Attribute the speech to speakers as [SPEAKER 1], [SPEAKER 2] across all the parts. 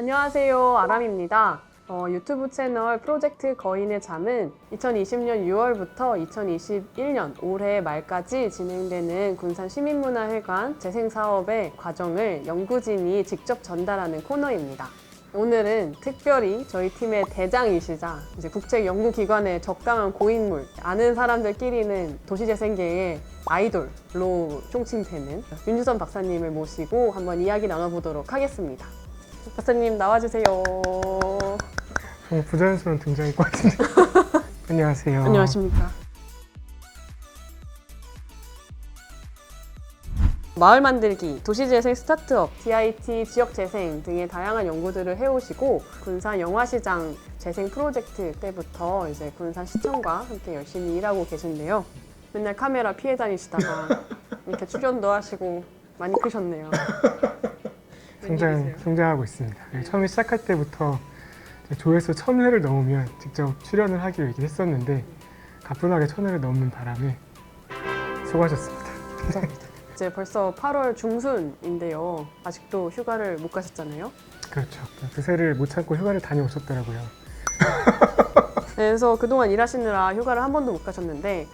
[SPEAKER 1] 안녕하세요, 아람입니다. 유튜브 채널 프로젝트 거인의 잠은 2020년 6월부터 2021년 올해 말까지 진행되는 군산 시민문화회관 재생사업의 과정을 연구진이 직접 전달하는 코너입니다. 오늘은 특별히 저희 팀의 대장이시자 이제 국책연구기관의 적당한 고인물, 아는 사람들끼리는 도시재생계의 아이돌로 총칭되는 윤주선 박사님을 모시고 한번 이야기 나눠보도록 하겠습니다. 박사님 나와주세요.
[SPEAKER 2] 정말 부자연스러운 등장일 것 같은데. 안녕하세요.
[SPEAKER 1] 안녕하십니까. 마을 만들기, 도시재생 스타트업, DIT 지역재생 등의 다양한 연구들을 해오시고 군산 영화시장 재생 프로젝트 때부터 이제 군산시청과 함께 열심히 일하고 계신데요. 맨날 카메라 피해 다니시다가 이렇게 출연도 하시고 많이 크셨네요.
[SPEAKER 2] 성장하고 있습니다. 처음에 시작할 때부터 조회수 1000회를 넘으면 직접 출연을 하기로 얘기를 했었는데 가뿐하게 1000회를 넘는 바람에 수고하셨습니다.
[SPEAKER 1] 감사합니다. 이제 벌써 8월 중순인데요. 아직도 휴가를 못 가셨잖아요.
[SPEAKER 2] 그렇죠. 그새를 못 참고 휴가를 다녀오셨더라고요.
[SPEAKER 1] 그래서 그동안 일하시느라 휴가를 한 번도 못 가셨는데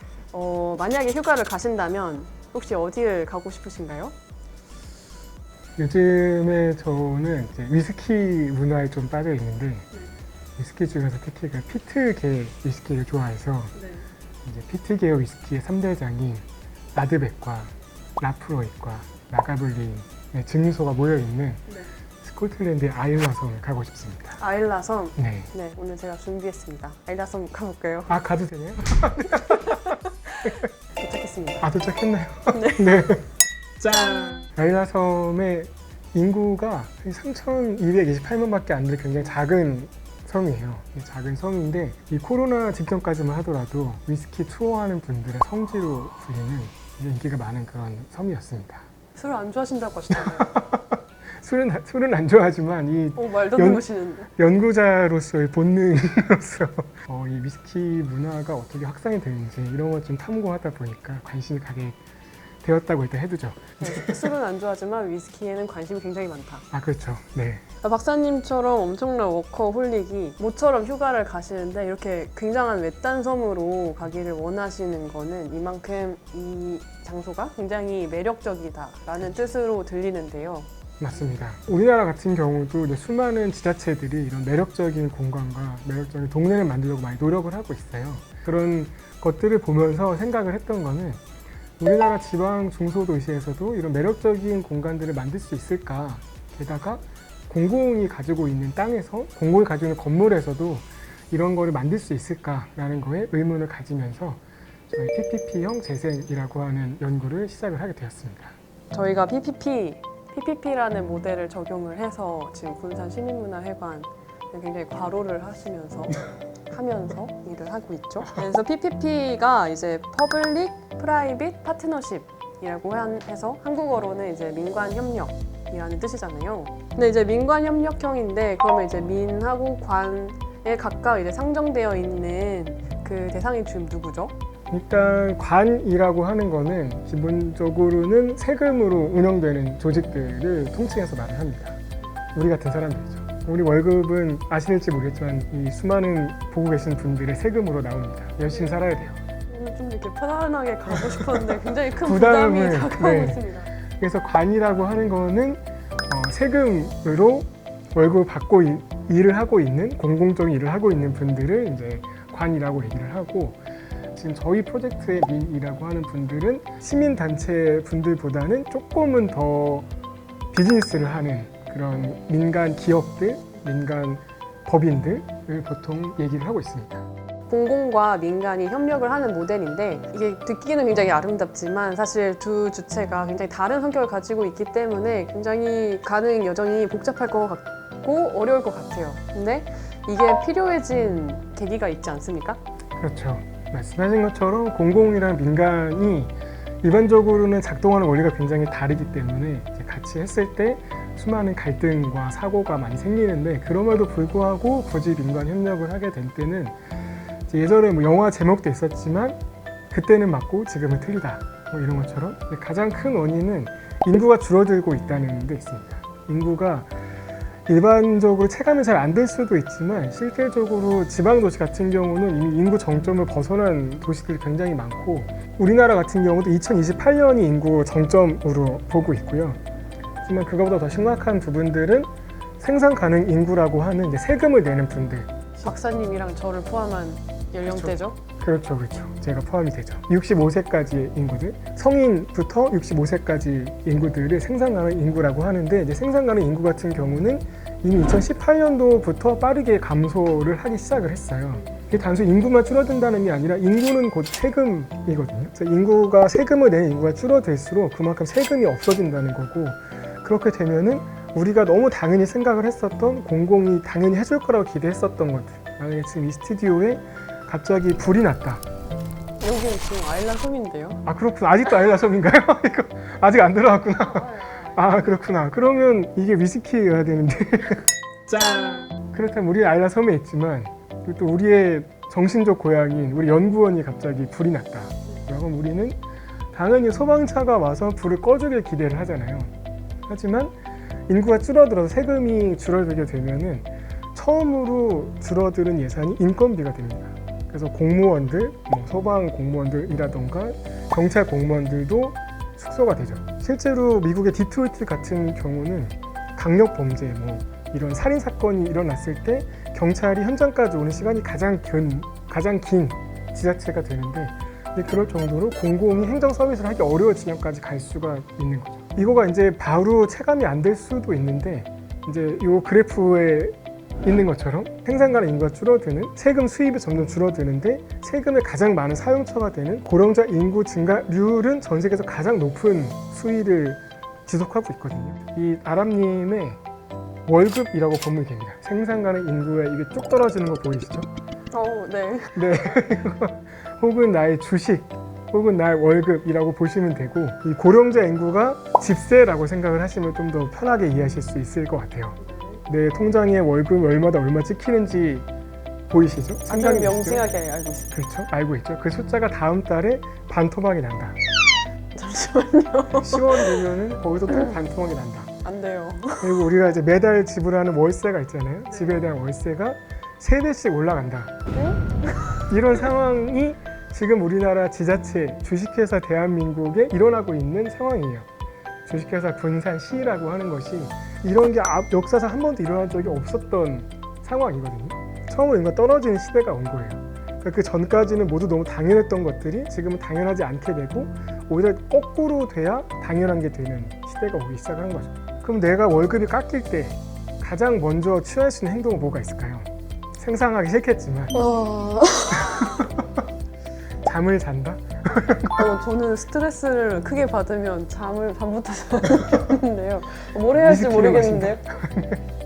[SPEAKER 1] 만약에 휴가를 가신다면 혹시 어디를 가고 싶으신가요?
[SPEAKER 2] 요즘에 저는 이제 위스키 문화에 좀 빠져 있는데 위스키 중에서 특히 그 피트계 위스키를 좋아해서 이제 피트계의 위스키의 3대장인 라드백과 라프로이과 라가블린의 증류소가 모여있는 스코틀랜드의 아일라섬을 가고 싶습니다.
[SPEAKER 1] 아일라섬?
[SPEAKER 2] 네.
[SPEAKER 1] 네, 오늘 제가 준비했습니다. 아일라섬 가볼까요?
[SPEAKER 2] 아, 가도 되나요?
[SPEAKER 1] 도착했습니다.
[SPEAKER 2] 아, 도착했나요?
[SPEAKER 1] 네.
[SPEAKER 2] 네.
[SPEAKER 1] 짠!
[SPEAKER 2] 아일라섬의 인구가 3,228만밖에 안 되는 굉장히 작은 섬이에요. 작은 섬인데 이 코로나 직전까지만 하더라도 위스키 투어하는 분들의 성지로 불리는 인기가 많은 그런 섬이었습니다.
[SPEAKER 1] 술을 안 좋아하신다고 하시잖아요.
[SPEAKER 2] 술은 안 좋아하지만 이
[SPEAKER 1] 말도 안 되시는데.
[SPEAKER 2] 연구자로서의 본능으로서 이 위스키 문화가 어떻게 확산이 되는지 이런 것 좀 탐구하다 보니까 관심이 가게 되었다고 일단 해두죠.
[SPEAKER 1] 네, 술은 안 좋아하지만 위스키에는 관심이 굉장히 많다.
[SPEAKER 2] 아, 그렇죠. 네.
[SPEAKER 1] 박사님처럼 엄청난 워커홀릭이 모처럼 휴가를 가시는데 이렇게 굉장한 외딴 섬으로 가기를 원하시는 거는 이만큼 이 장소가 굉장히 매력적이다라는 뜻으로 들리는데요.
[SPEAKER 2] 맞습니다. 우리나라 같은 경우도 이제 수많은 지자체들이 이런 매력적인 공간과 매력적인 동네를 만들려고 많이 노력을 하고 있어요. 그런 것들을 보면서 생각을 했던 거는 우리나라 지방 중소도시에서도 이런 매력적인 공간들을 만들 수 있을까? 게다가 공공이 가지고 있는 땅에서, 공공이 가지고 있는 건물에서도 이런 거를 만들 수 있을까라는 거에 의문을 가지면서 저희 PPP형 재생이라고 하는 연구를 시작을 하게 되었습니다.
[SPEAKER 1] 저희가 PPP라는 모델을 적용을 해서 지금 군산 시민문화회관 굉장히 과로를 하시면서 일을 하고 있죠. 그래서 PPP가 이제 Public Private Partnership이라고 해서 한국어로는 이제 민관 협력이라는 뜻이잖아요. 근데 이제 민관 협력형인데 그러면 이제 민하고 관에 각각 이제 상정되어 있는 그 대상이 지금 누구죠?
[SPEAKER 2] 일단 관이라고 하는 거는 기본적으로는 세금으로 운영되는 조직들을 통칭해서 말을 합니다. 우리 같은 사람들이죠. 우리 월급은 아실지 모르겠지만 이 수많은 보고 계신 분들의 세금으로 나옵니다. 열심히 살아야 돼요.
[SPEAKER 1] 오늘 좀 이렇게 편안하게 가고 싶었는데 굉장히 큰
[SPEAKER 2] 부담을,
[SPEAKER 1] 부담이 다가오고
[SPEAKER 2] 네.
[SPEAKER 1] 있습니다.
[SPEAKER 2] 그래서 관이라고 하는 거는 세금으로 월급을 받고 일을 하고 있는 공공적인 일을 하고 있는 분들을 이제 관이라고 얘기를 하고 지금 저희 프로젝트의 민이라고 하는 분들은 시민단체 분들보다는 조금은 더 비즈니스를 하는 그런 민간 기업들, 민간 법인들을 보통 얘기를 하고 있습니다.
[SPEAKER 1] 공공과 민간이 협력을 하는 모델인데 이게 듣기는 굉장히 아름답지만 사실 두 주체가 굉장히 다른 성격을 가지고 있기 때문에 굉장히 가능 여정이 복잡할 것 같고 어려울 것 같아요. 근데 이게 필요해진 계기가 있지 않습니까?
[SPEAKER 2] 그렇죠. 말씀하신 것처럼 공공이랑 민간이 일반적으로는 작동하는 원리가 굉장히 다르기 때문에 이제 같이 했을 때 수많은 갈등과 사고가 많이 생기는데 그럼에도 불구하고 굳이 민간 협력을 하게 된 때는 예전에 뭐 영화 제목도 있었지만 그때는 맞고 지금은 틀리다 뭐 이런 것처럼 가장 큰 원인은 인구가 줄어들고 있다는 데 있습니다. 인구가 일반적으로 체감이 잘 안 될 수도 있지만 실질적으로 지방도시 같은 경우는 이미 인구 정점을 벗어난 도시들이 굉장히 많고 우리나라 같은 경우도 2028년이 인구 정점으로 보고 있고요. 하지만 그거보다 더 심각한 부분들은 생산 가능 인구라고 하는 이제 세금을 내는 분들.
[SPEAKER 1] 박사님이랑 저를 포함한 연령대죠?
[SPEAKER 2] 그렇죠. 제가 포함이 되죠. 65세까지의 인구들, 성인부터 65세까지 인구들을 생산 가능 인구라고 하는데 이제 생산 가능 인구 같은 경우는 이미 2018년도부터 빠르게 감소를 하기 시작을 했어요. 이게 단순히 인구만 줄어든다는 게 아니라 인구는 곧 세금이거든요. 그래서 인구가 세금을 내는 인구가 줄어들수록 그만큼 세금이 없어진다는 거고 그렇게 되면은 우리가 너무 당연히 생각을 했었던 공공이 당연히 해줄 거라고 기대했었던 것들 만약에 지금 이 스튜디오에 갑자기 불이 났다.
[SPEAKER 1] 여기는 지금 아일라 섬인데요.
[SPEAKER 2] 아 그렇구나. 아직도 아일라 섬인가요? 이거 아직 안 들어왔구나. 아 그렇구나. 그러면 이게 위스키여야 되는데 짠! 그렇다면 우리 아일라 섬에 있지만 또 우리의 정신적 고향인 우리 연구원이 갑자기 불이 났다. 그러면 우리는 당연히 소방차가 와서 불을 꺼주길 기대를 하잖아요. 하지만 인구가 줄어들어서 세금이 줄어들게 되면은 처음으로 줄어드는 예산이 인건비가 됩니다. 그래서 공무원들, 소방 공무원들이라던가 경찰 공무원들도 축소가 되죠. 실제로 미국의 디트로이트 같은 경우는 강력 범죄, 이런 살인 사건이 일어났을 때 경찰이 현장까지 오는 시간이 가장 긴 지자체가 되는데 그럴 정도로 공공이 행정 서비스를 하기 어려운 지역까지 갈 수가 있는 거죠. 이거가 이제 바로 체감이 안 될 수도 있는데 이제 이 그래프에 있는 것처럼 생산 가능 인구가 줄어드는 세금 수입이 점점 줄어드는데 세금의 가장 많은 사용처가 되는 고령자 인구 증가율은 전 세계에서 가장 높은 수위를 지속하고 있거든요. 이 아람님의 월급이라고 보면 됩니다. 생산 가능 인구에 이게 쭉 떨어지는 거 보이시죠?
[SPEAKER 1] 네.
[SPEAKER 2] 네. 혹은 나의 주식, 혹은 나의 월급이라고 보시면 되고 이 고령자 인구가 집세라고 생각을 하시면 좀 더 편하게 이해하실 수 있을 것 같아요. 내 통장에 월급 월마다 얼마 찍히는지 보이시죠?
[SPEAKER 1] 상당히 명징하게 알고 있어요.
[SPEAKER 2] 그렇죠? 알고 있죠. 그 숫자가 다음 달에 반토막이 난다.
[SPEAKER 1] 잠시만요.
[SPEAKER 2] 10월 되면은 거기서 또 반토막이 난다.
[SPEAKER 1] 안 돼요.
[SPEAKER 2] 그리고 우리가 이제 매달 지불하는 월세가 있잖아요. 집에 대한 월세가 3배씩 올라간다. 이런 상황이 지금 우리나라 지자체, 주식회사 대한민국에 일어나고 있는 상황이에요. 주식회사 군산시라고 하는 것이 이런 게 역사상 한 번도 일어난 적이 없었던 상황이거든요. 처음으로 인구가 떨어지는 시대가 온 거예요. 그러니까 그 전까지는 모두 너무 당연했던 것들이 지금은 당연하지 않게 되고 오히려 거꾸로 돼야 당연한 게 되는 시대가 오기 시작한 거죠. 그럼 내가 월급이 깎일 때 가장 먼저 취할 수 있는 행동은 뭐가 있을까요? 생산하기 싫겠지만 잠을 잔다?
[SPEAKER 1] 저는 스트레스를 크게 받으면 잠을 밤부터 자는데요. 뭘 해야 할지 모르겠는데요.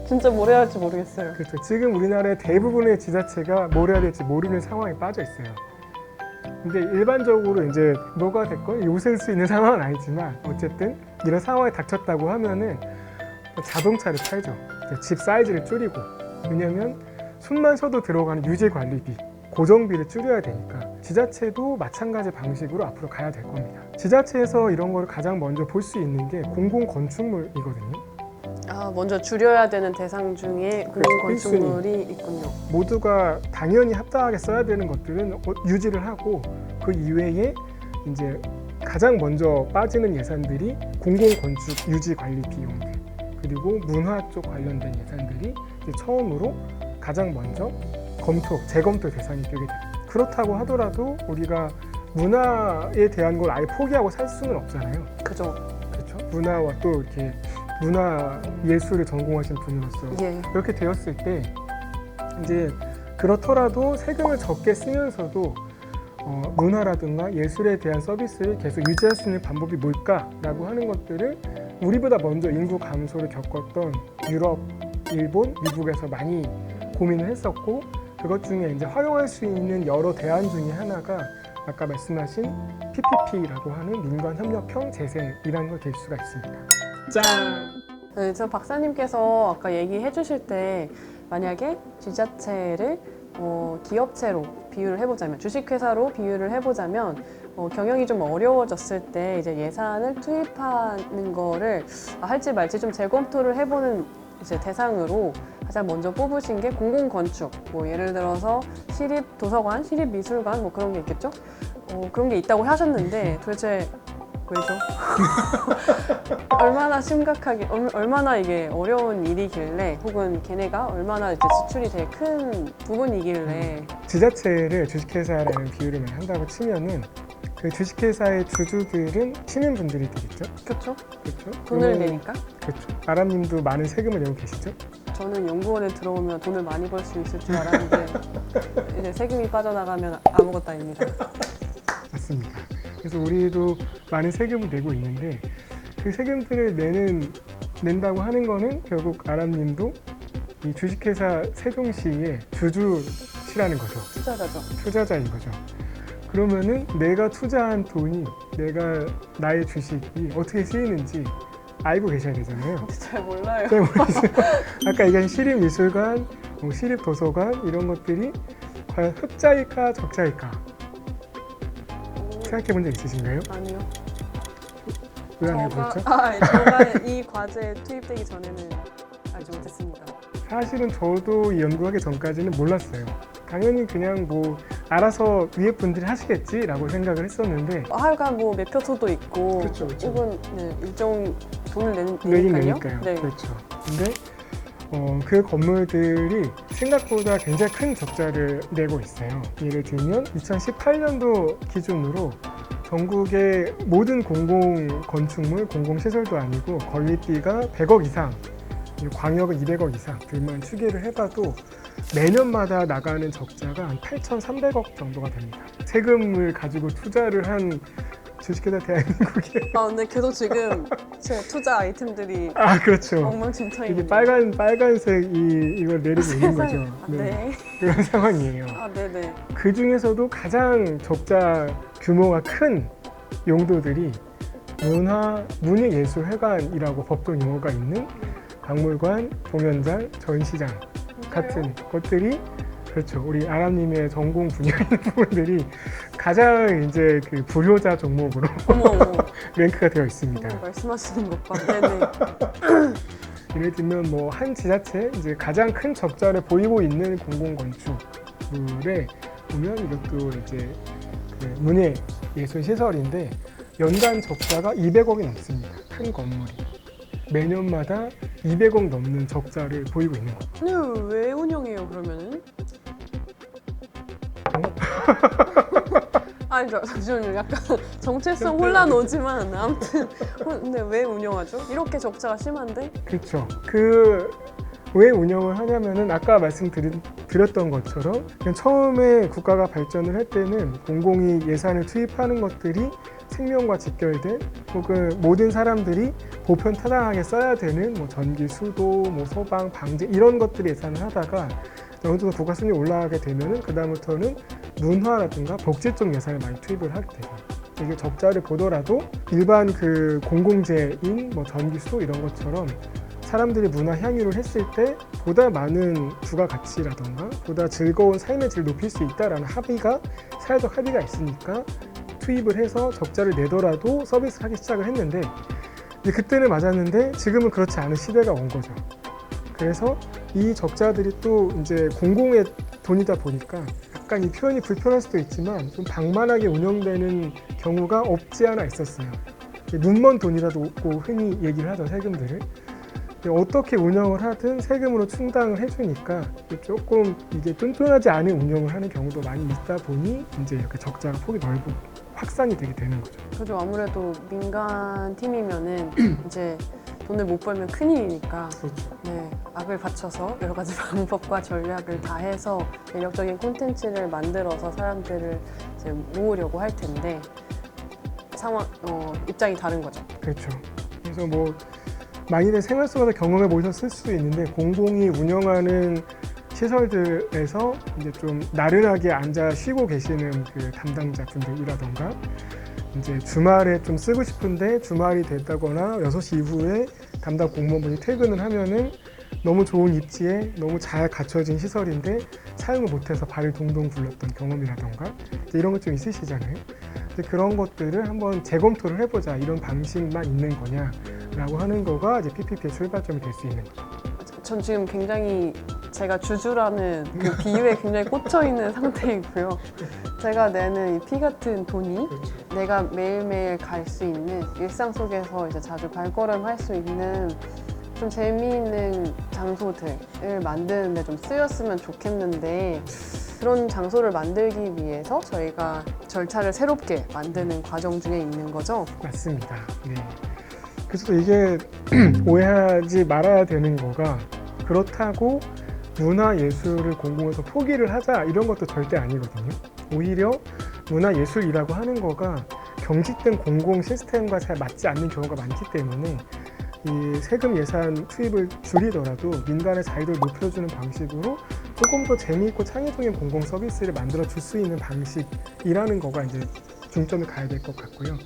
[SPEAKER 1] 진짜 뭘 해야 할지 모르겠어요.
[SPEAKER 2] 그렇죠. 지금 우리나라의 대부분의 지자체가 뭘 해야 될지 모르는 상황에 빠져 있어요. 근데 일반적으로 이제 뭐가 됐건 웃을 수 있는 상황은 아니지만 어쨌든 이런 상황에 닥쳤다고 하면은 자동차를 팔죠. 집 사이즈를 줄이고 왜냐면 숨만 쉬어도 들어가는 유지 관리비 고정비를 줄여야 되니까 지자체도 마찬가지 방식으로 앞으로 가야 될 겁니다. 지자체에서 이런 거를 가장 먼저 볼 수 있는 게 공공건축물이거든요.
[SPEAKER 1] 먼저 줄여야 되는 대상 중에 공공건축물이 있군요.
[SPEAKER 2] 모두가 당연히 합당하게 써야 되는 것들은 유지를 하고 그 이외에 이제 가장 먼저 빠지는 예산들이 공공건축 유지 관리 비용들 그리고 문화 쪽 관련된 예산들이 이제 처음으로 가장 먼저 재검토 대상이 되게 됩니다. 그렇다고 하더라도 우리가 문화에 대한 걸 아예 포기하고 살 수는 없잖아요.
[SPEAKER 1] 그죠.
[SPEAKER 2] 그렇죠. 문화와 또 이렇게 문화 예술을 전공하신 분으로서 이렇게 되었을 때 이제 그렇더라도 세금을 적게 쓰면서도 문화라든가 예술에 대한 서비스를 계속 유지할 수 있는 방법이 뭘까라고 하는 것들을 우리보다 먼저 인구 감소를 겪었던 유럽, 일본, 미국에서 많이 고민을 했었고 그것 중에 이제 활용할 수 있는 여러 대안 중에 하나가 아까 말씀하신 PPP라고 하는 민관협력형 재생이라는 걸 될 수가 있습니다. 짠!
[SPEAKER 1] 네, 저 박사님께서 아까 얘기해 주실 때 만약에 지자체를 기업체로 비유를 해보자면 주식회사로 비유를 해보자면 경영이 좀 어려워졌을 때 이제 예산을 투입하는 거를 할지 말지 좀 재검토를 해보는 이제 대상으로 가장 먼저 뽑으신 게 공공건축, 뭐 예를 들어서 시립도서관, 시립미술관 뭐 그런 게 있겠죠? 그런 게 있다고 하셨는데 도대체 왜죠? 얼마나 심각하게, 얼마나 이게 어려운 일이길래 혹은 걔네가 얼마나 이제 지출이 되게 큰 부분이길래
[SPEAKER 2] 지자체를 주식회사라는 비유를 많이 한다고 치면은 그 주식회사의 주주들은 시민분들이 되겠죠?
[SPEAKER 1] 그렇죠?
[SPEAKER 2] 그렇죠?
[SPEAKER 1] 돈을 내니까
[SPEAKER 2] 그렇죠. 아람님도 많은 세금을 내고 계시죠?
[SPEAKER 1] 저는 연구원에 들어오면 돈을 많이 벌 수 있을 줄 알았는데 이제 세금이 빠져나가면 아무것도 아닙니다.
[SPEAKER 2] 맞습니다. 그래서 우리도 많은 세금을 내고 있는데 그 세금들을 낸다고 하는 거는 결국 아람님도 이 주식회사 세종시의 주주시라는 거죠.
[SPEAKER 1] 투자자죠.
[SPEAKER 2] 투자자인 거죠. 그러면은 내가 투자한 돈이 나의 주식이 어떻게 쓰이는지 알고 계셔야 되잖아요.
[SPEAKER 1] 잘 몰라요.
[SPEAKER 2] 잘 모르겠어요. 아까 얘기한 시립미술관, 뭐 시립도서관 이런 것들이 과연 흑자일까 적자일까 생각해 본 적 있으신가요?
[SPEAKER 1] 아니요.
[SPEAKER 2] 왜 안 해보셨죠?
[SPEAKER 1] 제가 이 과제에 투입되기 전에는 알지 못했습니다.
[SPEAKER 2] 사실은 저도 이 연구하기 전까지는 몰랐어요. 당연히 그냥 뭐 알아서 위에 분들이 하시겠지라고 생각을 했었는데
[SPEAKER 1] 하여간 뭐 매표소도 있고
[SPEAKER 2] 그렇죠, 그렇죠.
[SPEAKER 1] 혹은 일정 돈을
[SPEAKER 2] 내긴
[SPEAKER 1] 내니까요.
[SPEAKER 2] 내니까요.
[SPEAKER 1] 네.
[SPEAKER 2] 그렇죠. 근데 그 건물들이 생각보다 굉장히 큰 적자를 내고 있어요. 예를 들면 2018년도 기준으로 전국의 모든 공공건축물, 공공시설도 아니고 건립비가 100억 이상, 광역은 200억 이상들만 추계를 해봐도 매년마다 나가는 적자가 한 8,300억 정도가 됩니다. 세금을 가지고 투자를 한 주식회사 대한민국에
[SPEAKER 1] 근데 계속 지금 제 투자 아이템들이
[SPEAKER 2] 그렇죠.
[SPEAKER 1] 엉망진창이군요.
[SPEAKER 2] 이게 빨간색 이걸 내리고 있는 거죠.
[SPEAKER 1] 네.
[SPEAKER 2] 그런 상황이에요.
[SPEAKER 1] 네네.
[SPEAKER 2] 그 중에서도 가장 적자 규모가 큰 용도들이 문예예술회관이라고 법정 용어가 있는 박물관, 공연장, 전시장 같은 것들이 그렇죠. 우리 아람님의 전공 분야인 부분들이 가장 이제 그 불효자 종목으로
[SPEAKER 1] 어머.
[SPEAKER 2] 랭크가 되어 있습니다.
[SPEAKER 1] 말씀하시는 것 봐. 네네.
[SPEAKER 2] 예를 들면 뭐 한 지자체 이제 가장 큰 적자를 보이고 있는 공공건축물에 보면 이것도 이제 그 문예예술 시설인데 연간 적자가 200억이 넘습니다. 큰 건물이 매년마다 200억 넘는 적자를 보이고 있는 거죠.
[SPEAKER 1] 근데 왜 운영해요 그러면은? 잠시만요. 약간 정체성 혼란 오지만 아무튼 근데 왜 운영하죠? 이렇게 적자가 심한데?
[SPEAKER 2] 그렇죠. 왜 운영을 하냐면은 아까 말씀드렸던 것처럼 그냥 처음에 국가가 발전을 할 때는 공공이 예산을 투입하는 것들이 생명과 직결된 혹은 모든 사람들이 보편타당하게 써야 되는 뭐 전기, 수도, 뭐 소방, 방제 이런 것들을 예산을 하다가 어느 정도 국가 수준이 올라가게 되면은 그다음부터는 문화라든가 복지 쪽 예산을 많이 투입을 하게 돼요. 이게 적자를 보더라도 일반 그 공공재인 뭐 전기, 수도 이런 것처럼 사람들이 문화 향유를 했을 때 보다 많은 부가가치라던가 보다 즐거운 삶의 질을 높일 수 있다라는 사회적 합의가 있으니까 투입을 해서 적자를 내더라도 서비스를 하기 시작을 했는데 이제 그때는 맞았는데 지금은 그렇지 않은 시대가 온 거죠. 그래서 이 적자들이 또 이제 공공의 돈이다 보니까 약간 이 표현이 불편할 수도 있지만 좀 방만하게 운영되는 경우가 없지 않아 있었어요. 눈먼 돈이라도 없고 흔히 얘기를 하죠, 세금들을. 어떻게 운영을 하든 세금으로 충당을 해주니까 조금 이게 똔똔하지 않은 운영을 하는 경우도 많이 있다 보니 이제 이렇게 적자가 폭이 넓고 확산이 되게 되는 거죠.
[SPEAKER 1] 그죠. 아무래도 민간 팀이면은 이제 돈을 못 벌면 큰일이니까
[SPEAKER 2] 그렇죠.
[SPEAKER 1] 네, 악을 받쳐서 여러 가지 방법과 전략을 다 해서 매력적인 콘텐츠를 만들어서 사람들을 이제 모으려고 할 텐데 입장이 다른 거죠.
[SPEAKER 2] 그렇죠. 그래서 뭐 많이들 생활 속에서 경험해 보셨을 수도 있는데 공공이 운영하는 시설들에서 이제 좀 나른하게 앉아 쉬고 계시는 그 담당자분들이라던가 이제 주말에 좀 쓰고 싶은데 주말이 됐다거나 6시 이후에 담당 공무원분이 퇴근을 하면은 너무 좋은 입지에 너무 잘 갖춰진 시설인데 사용을 못해서 발을 동동 굴렸던 경험이라던가 이런 것 좀 있으시잖아요. 그런 것들을 한번 재검토를 해보자 이런 방식만 있는 거냐라고 하는 거가 이제 PPP의 출발점이 될 수 있는 거죠.
[SPEAKER 1] 전 지금 굉장히 제가 주주라는 그 비유에 굉장히 꽂혀 있는 상태이고요. 제가 내는 이 피 같은 돈이 내가 매일매일 갈 수 있는 일상 속에서 이제 자주 발걸음할 수 있는 좀 재미있는 장소들을 만드는데 좀 쓰였으면 좋겠는데 그런 장소를 만들기 위해서 저희가 절차를 새롭게 만드는 과정 중에 있는 거죠.
[SPEAKER 2] 맞습니다. 네. 그래서 또 이게 오해하지 말아야 되는 거가 그렇다고 문화예술을 공공에서 포기를 하자 이런 것도 절대 아니거든요. 오히려 문화예술이라고 하는 거가 경직된 공공 시스템과 잘 맞지 않는 경우가 많기 때문에 이 세금 예산 투입을 줄이더라도 민간의 자유도를 높여주는 방식으로 조금 더 재미있고 창의적인 공공 서비스를 만들어 줄 수 있는 방식이라는 거가 이제 중점을 가야 될 것 같고요.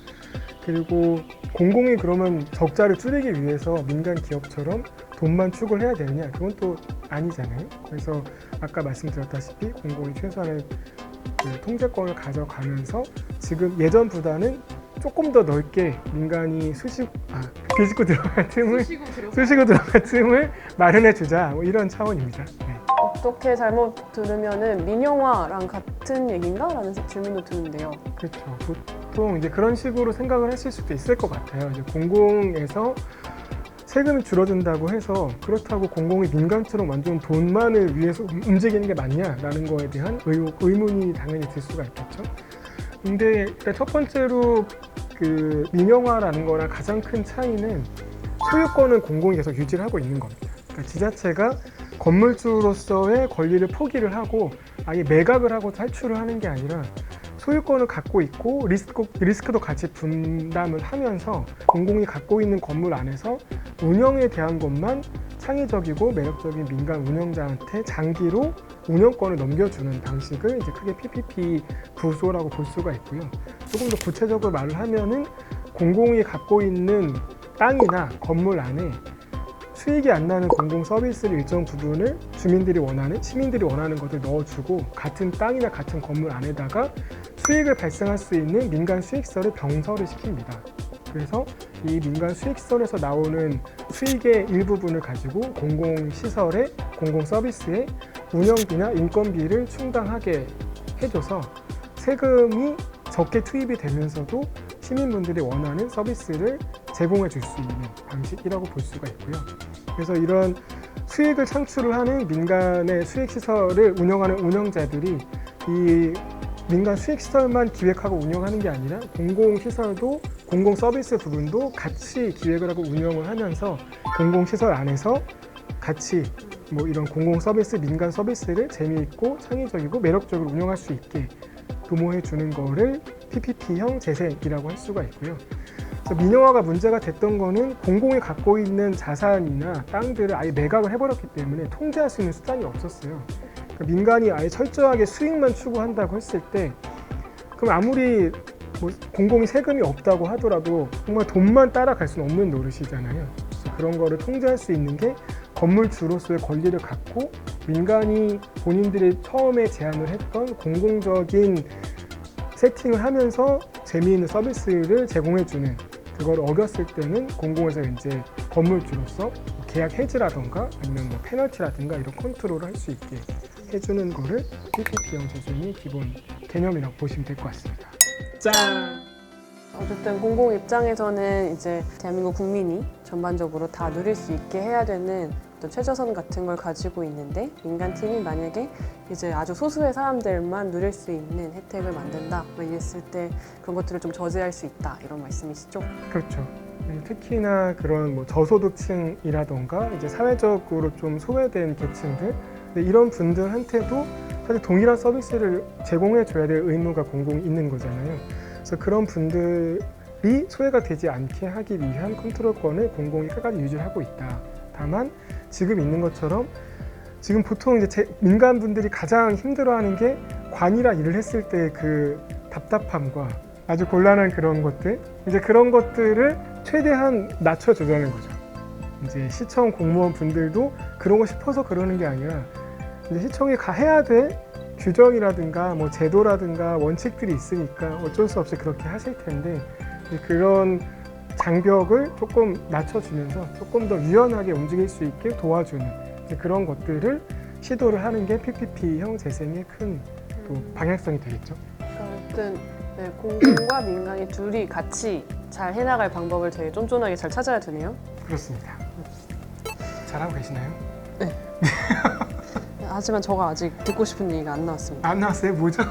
[SPEAKER 2] 그리고 공공이 그러면 적자를 줄이기 위해서 민간 기업처럼 돈만 추구를 해야 되느냐? 그건 또 아니잖아요. 그래서 아까 말씀드렸다시피 공공이 최소한의 그 통제권을 가져가면서 지금 예전보다는 조금 더 넓게 민간이 비집고 들어갈 틈을 쑤시고 들어갈 틈을 마련해 주자 뭐 이런 차원입니다. 네.
[SPEAKER 1] 어떻게 잘못 들으면은 민영화랑 같은 얘기인가? 라는 질문도 드는데요.
[SPEAKER 2] 그렇죠. 보통 이제 그런 식으로 생각을 하실 수도 있을 것 같아요. 이제 공공에서 세금이 줄어든다고 해서 그렇다고 공공이 민간처럼 완전 돈만을 위해서 움직이는 게 맞냐라는 거에 대한 의문이 당연히 들 수가 있겠죠. 근데 일단 첫 번째로 그 민영화라는 거랑 가장 큰 차이는 소유권은 공공이 계속 유지를 하고 있는 겁니다. 그러니까 지자체가 건물주로서의 권리를 포기를 하고 아예 매각을 하고 탈출을 하는 게 아니라 소유권을 갖고 있고 리스크도 같이 분담을 하면서 공공이 갖고 있는 건물 안에서 운영에 대한 것만 창의적이고 매력적인 민간 운영자한테 장기로 운영권을 넘겨주는 방식을 이제 크게 PPP 구조라고 볼 수가 있고요. 조금 더 구체적으로 말을 하면은 공공이 갖고 있는 땅이나 건물 안에 수익이 안 나는 공공 서비스를 일정 부분을 시민들이 원하는 것을 넣어주고 같은 땅이나 같은 건물 안에다가 수익을 발생할 수 있는 민간 수익서를 병설을 시킵니다. 그래서 이 민간 수익설에서 나오는 수익의 일부분을 가지고 공공시설의 공공서비스의 운영비나 인건비를 충당하게 해줘서 세금이 적게 투입이 되면서도 시민분들이 원하는 서비스를 제공해 줄 수 있는 방식이라고 볼 수가 있고요. 그래서 이런 수익을 창출을 하는 민간의 수익시설을 운영하는 운영자들이 이 민간 수익시설만 기획하고 운영하는 게 아니라 공공시설도 공공서비스 부분도 같이 기획을 하고 운영을 하면서 공공시설 안에서 같이 뭐 이런 공공서비스, 민간 서비스를 재미있고 창의적이고 매력적으로 운영할 수 있게 도모해 주는 거를 PPP형 재생이라고 할 수가 있고요. 그래서 민영화가 문제가 됐던 거는 공공이 갖고 있는 자산이나 땅들을 아예 매각을 해버렸기 때문에 통제할 수 있는 수단이 없었어요. 그러니까 민간이 아예 철저하게 수익만 추구한다고 했을 때 그럼 아무리 뭐 공공이 세금이 없다고 하더라도 정말 돈만 따라갈 수는 없는 노릇이잖아요. 그래서 그런 거를 통제할 수 있는 게 건물주로서의 권리를 갖고 민간이 본인들이 처음에 제안을 했던 공공적인 세팅을 하면서 재미있는 서비스를 제공해주는 그걸 어겼을 때는 공공에서 이제 건물주로서 계약 해지라던가 아니면 뭐 페널티라든가 이런 컨트롤을 할 수 있게 해주는 거를 PPP형 재생이 기본 개념이라고 보시면 될 것 같습니다. 짠!
[SPEAKER 1] 어쨌든 공공 입장에서는 이제 대한민국 국민이 전반적으로 다 누릴 수 있게 해야 되는 어떤 최저선 같은 걸 가지고 있는데 민간팀이 만약에 이제 아주 소수의 사람들만 누릴 수 있는 혜택을 만든다 뭐 이랬을 때 그런 것들을 좀 저지할 수 있다 이런 말씀이시죠?
[SPEAKER 2] 그렇죠. 특히나 그런 뭐 저소득층이라던가 이제 사회적으로 좀 소외된 계층들 이런 분들한테도 사실 동일한 서비스를 제공해 줘야 될 의무가 공공이 있는 거잖아요. 그래서 그런 분들이 소외가 되지 않게 하기 위한 컨트롤권을 공공이 끝까지 유지하고 있다. 다만 지금 있는 것처럼 지금 보통 이제 민간 분들이 가장 힘들어하는 게 관이라 일을 했을 때 그 답답함과 아주 곤란한 그런 것들 이제 그런 것들을 최대한 낮춰주자는 거죠. 이제 시청 공무원 분들도 그러고 싶어서 그러는 게 아니라 이제 시청이 해야 될 규정이라든가 뭐 제도라든가 원칙들이 있으니까 어쩔 수 없이 그렇게 하실 텐데 그런 장벽을 조금 낮춰주면서 조금 더 유연하게 움직일 수 있게 도와주는 이제 그런 것들을 시도를 하는 게 PPP형 재생의 큰 또 방향성이 되겠죠.
[SPEAKER 1] 아무튼 네, 공공과 민간이 둘이 같이 잘 해나갈 방법을 되게 쫀쫀하게 잘 찾아야 되네요.
[SPEAKER 2] 그렇습니다. 잘하고 계시나요?
[SPEAKER 1] 하지만 저가 아직 듣고 싶은 얘기가 안 나왔습니다.
[SPEAKER 2] 안 나왔어요? 뭐죠?